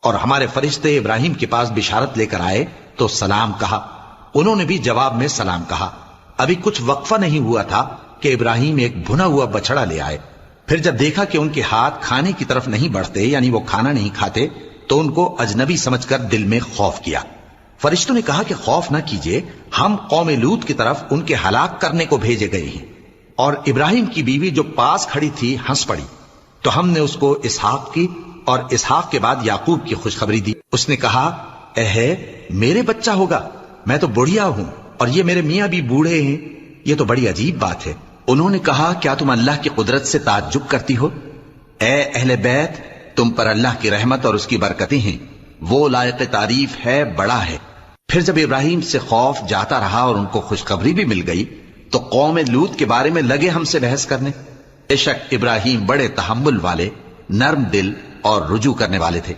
اور ہمارے فرشتے ابراہیم کے پاس بشارت لے کر آئے تو سلام کہا۔ انہوں نے بھی جواب میں سلام کہا۔ ابھی کچھ وقفہ نہیں ہوا تھا کہ ابراہیم ایک بھنا ہوا بچڑا لے آئے۔ پھر جب دیکھا کہ ان کے ہاتھ کھانے کی طرف نہیں بڑھتے، یعنی وہ کھانا نہیں کھاتے، تو ان کو اجنبی سمجھ کر دل میں خوف کیا۔ فرشتوں نے کہا کہ خوف نہ کیجیے، ہم قوم لوط کی طرف ان کے ہلاک کرنے کو بھیجے گئے ہیں۔ اور ابراہیم کی بیوی جو پاس کھڑی تھی ہنس پڑی، تو ہم نے اس کو اسحاق کی اور اسحاق کے بعد یعقوب کی خوشخبری دی۔ اس نے کہا، اے میرے بچہ ہوگا، میں تو بڑھیا ہوں اور یہ میرے میاں بھی بوڑھے ہیں، یہ تو بڑی عجیب بات ہے۔ انہوں نے کہا، کیا تم اللہ کی قدرت سے تعجب کرتی ہو؟ اے اہل بیت، تم پر اللہ کی رحمت اور اس کی برکتیں ہیں، وہ لائق تعریف ہے، بڑا ہے۔ پھر جب ابراہیم سے خوف جاتا رہا اور ان کو خوشخبری بھی مل گئی تو قوم لوط کے بارے میں لگے ہم سے بحث کرنے۔ بے شک ابراہیم بڑے تحمل والے، نرم دل اور رجوع کرنے والے تھے۔